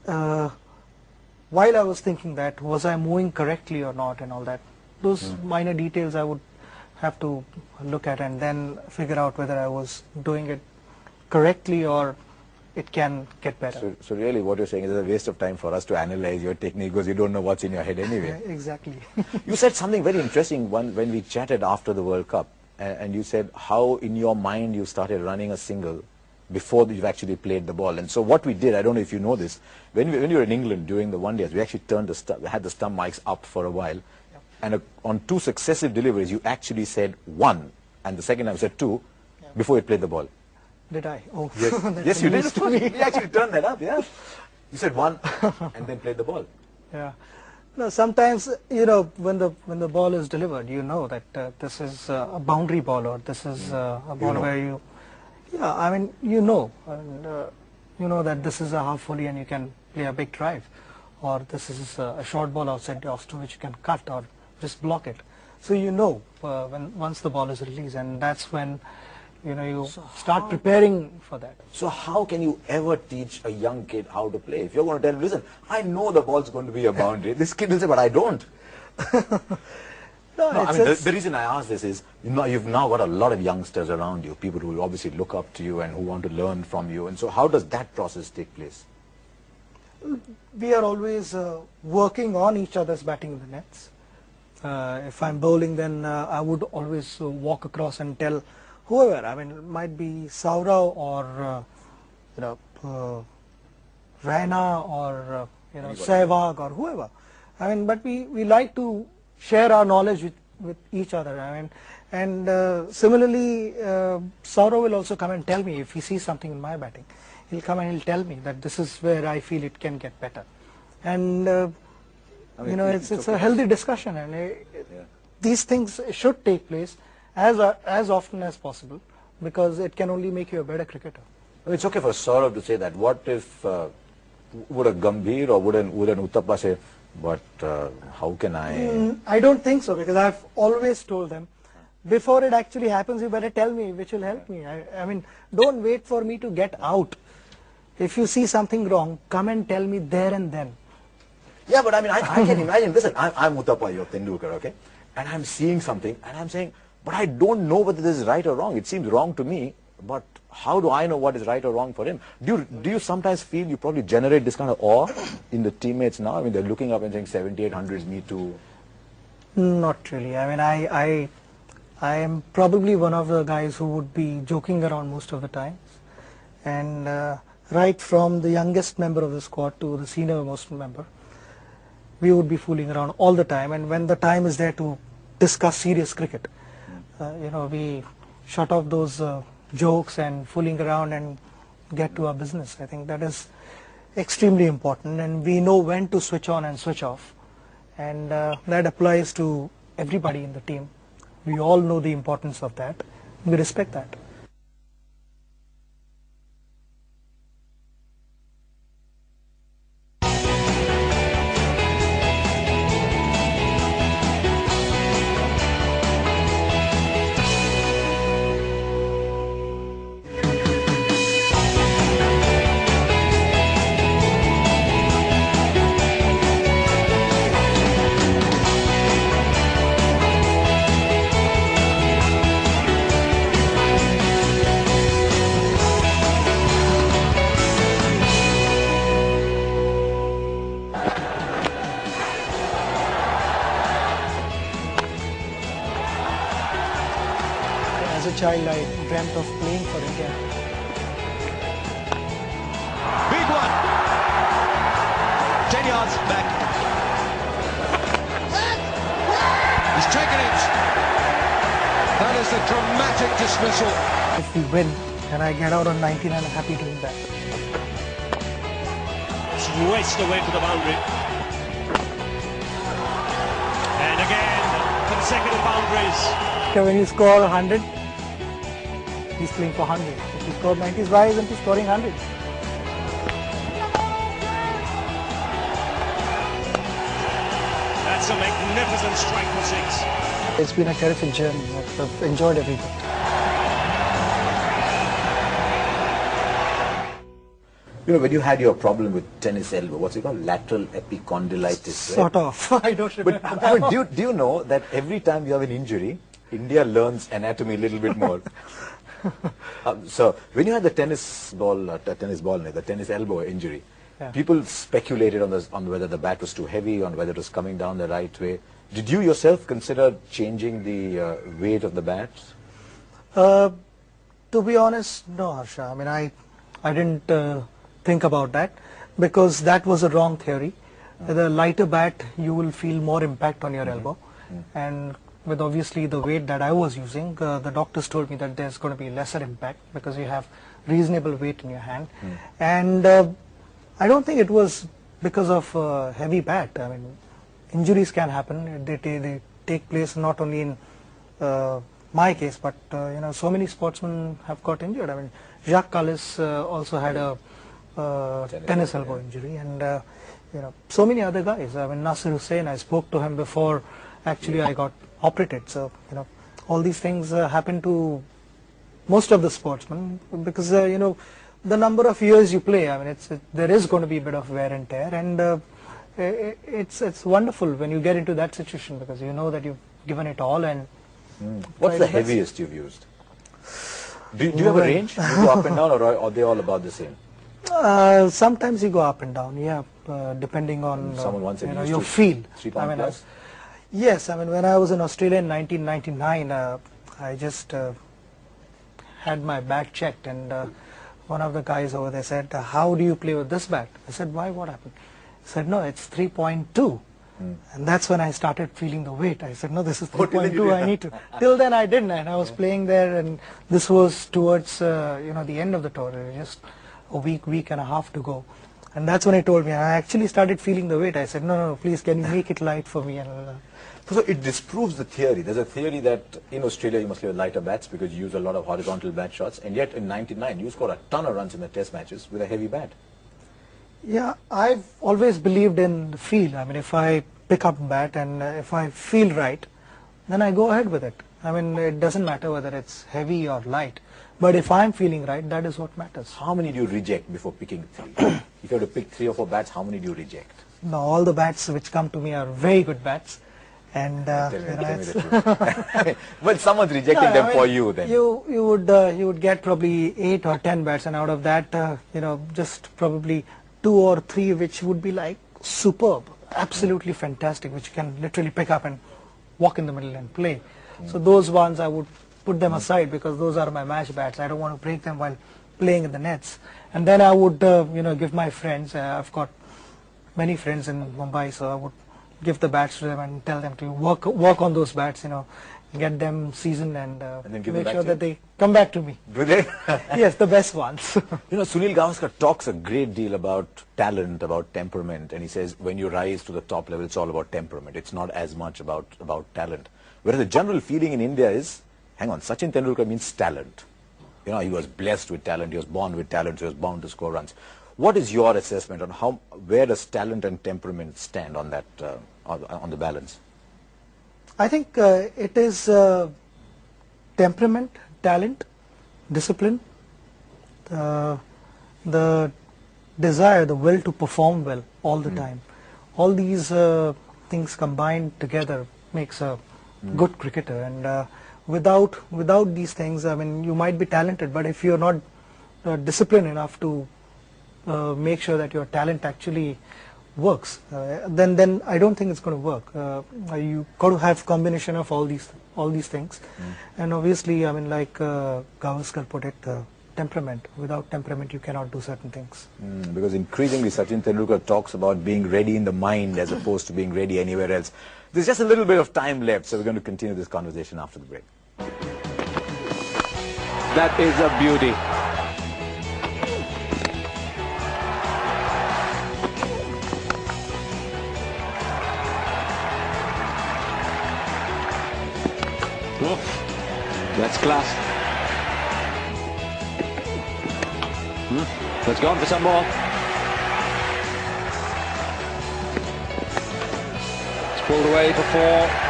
Uh, while I was thinking that, was I moving correctly or not and all that, those minor details I would have to look at and then figure out whether I was doing it correctly or it can get better. So really what you're saying is it's a waste of time for us to analyze your technique because you don't know what's in your head anyway. Yeah, exactly. You said something very interesting when we chatted after the World Cup, and you said how in your mind you started running a single before you've actually played the ball. And so what we did, I don't know if you know this, when you were in England during the one days, we actually had the stump mics up for a while, and on 2 successive deliveries you actually said 1, and the second time you said 2 before you played the ball. Did I? Oh, yes, yes you did. Of course. We actually turned that up. Yeah, you said 1 and then played the ball. Yeah. No, sometimes when the ball is delivered, you know that this is a boundary ball or this is a ball where you. Yeah, I mean you know that this is a half volley and you can play a big drive, or this is a short ball outside the off to which you can cut or just block it. So once the ball is released, and that's when you start preparing for that. So how can you ever teach a young kid how to play? If you're going to tell him, listen, I know the ball's going to be a boundary, this kid will say, but I don't. No, I mean, the reason I ask this is, you've now got a lot of youngsters around you, people who obviously look up to you and who want to learn from you. And so how does that process take place? We are always working on each other's batting in the nets. If I'm bowling, then I would always walk across and tell whoever, I mean, it might be Saurav or, Raina or, Sehwag or whoever. I mean, but we like to share our knowledge with each other. I mean, and similarly, Saurav will also come and tell me if he sees something in my batting. He'll come and he'll tell me that this is where I feel it can get better. And, it's a healthy discussion, and these things should take place as often as possible, because it can only make you a better cricketer. It's okay for Saurav to say that. What if would a Gambhir or would an Uttappa say, but how can I? I don't think so, because I've always told them, before it actually happens, you better tell me, which will help me. I mean, don't wait for me to get out. If you see something wrong, come and tell me there and then. Yeah, but I mean, I can imagine, listen, I'm Uttappa, you're Tendulkar, okay? And I'm seeing something, and I'm saying, but I don't know whether this is right or wrong. It seems wrong to me, but how do I know what is right or wrong for him? Do you sometimes feel you probably generate this kind of awe in the teammates now? I mean, they're looking up and saying 7800s, me too. Not really. I mean, I am probably one of the guys who would be joking around most of the times. And right from the youngest member of the squad to the senior most member, we would be fooling around all the time. And when the time is there to discuss serious cricket, we shut off those jokes and fooling around and get to our business. I think that is extremely important, and we know when to switch on and switch off, and that applies to everybody in the team. We all know the importance of that. We respect that. As a child, I dreamt of playing for India. Big one! 10 yards back. He's taken it. That is a dramatic dismissal. If we win and I get out on 19, I'm happy doing that. It's raced away to the boundary. And again, consecutive boundaries. Okay, when you score 100, he's playing for 100. If he scored 90s, why isn't he scoring 100? That's a magnificent strike for 6. It's been a terrific journey. I've enjoyed everything. You know, when you had your problem with tennis elbow, what's it called? Lateral epicondylitis, right? Sort of. I don't remember. But I mean, do you know that every time you have an injury, India learns anatomy a little bit more? So when you had the tennis elbow injury, Yeah. people speculated on whether the bat was too heavy, on whether it was coming down the right way. Did you yourself consider changing the weight of the bats? To be honest, no, Harsha. I mean, I didn't think about that because that was a wrong theory. The lighter bat, you will feel more impact on your elbow, and with obviously the weight that I was using, the doctors told me that there's going to be lesser impact because you have reasonable weight in your hand, and I don't think it was because of heavy bat. I mean, injuries can happen. They take place not only in my case, but you know, so many sportsmen have got injured. I mean, Jacques Callis also had a tennis elbow injury, and you know, so many other guys. I mean, Nasir Hussain, I spoke to him before actually I got operated. So you know, all these things happen to most of the sportsmen because you know, the number of years you play. I mean, there is going to be a bit of wear and tear, and it's wonderful when you get into that situation because you know that you've given it all. And what's the heaviest you've used? Do you have a range? Do you go up and down, or are they all about the same? Sometimes you go up and down, yeah, depending on Someone once said you know, used your to feel. 3 pound plus? Yes, I mean, when I was in Australia in 1999, I just had my bat checked, and one of the guys over there said, "How do you play with this bat?" I said, "Why? What happened?" He said, "No, it's 3.2." And that's when I started feeling the weight. I said, "No, this is 3.2. I need to." Till then, I didn't, and I was playing there, and this was towards you know, the end of the tour. It was just a week and a half to go, and that's when he told me. I actually started feeling the weight. I said, "No, please, can you make it light for me?" And so it disproves the theory. There's a theory that in Australia you must play with lighter bats because you use a lot of horizontal bat shots, and yet in '99 you scored a ton of runs in the Test matches with a heavy bat. yeah, I've always believed in the feel. I mean, if I pick up a bat and if I feel right, then I go ahead with it. I mean, it doesn't matter whether it's heavy or light, but if I'm feeling right, that is what matters. How many do you reject before picking 3? If you have to pick 3 or 4 bats, how many do you reject? Now, all the bats which come to me are very good bats, and Tell you me know, the truth. Well, someone's rejecting No, them I mean, for you then. You would get probably 8 or 10 bats, and out of that, you know, just probably 2 or 3 which would be like superb, absolutely fantastic, which you can literally pick up and walk in the middle and play. So those ones I would put them aside because those are my match bats. I don't want to break them while playing in the nets. And then I would you know, give my friends. I've got many friends in Mumbai, so I would give the bats to them and tell them to work on those bats, you know, get them seasoned, and then give them make back sure to that they come back to me. Do they? Yes, the best ones. You know, Sunil Gavaskar talks a great deal about talent, about temperament, and he says when you rise to the top level, it's all about temperament. It's not as much about talent. Whereas the general feeling in India is, hang on, Sachin Tendulkar means talent. You know, he was blessed with talent, he was born with talent, he was bound to score runs. What is your assessment on where does talent and temperament stand on that, on the balance? I think it is temperament, talent, discipline, the desire, the will to perform well all the time. All these things combined together makes a good cricketer, and without these things, I mean, you might be talented, but if you're not disciplined enough to make sure that your talent actually works, then I don't think it's going to work. You got to have combination of all these things, and obviously, I mean, like Gavaskar put it, temperament. Without temperament, you cannot do certain things. Because increasingly, Sachin Tendulkar talks about being ready in the mind as opposed to being ready anywhere else. There's just a little bit of time left, so we're going to continue this conversation after the break. That is a beauty. That's class. Let's go on for some more. It's pulled away for 4.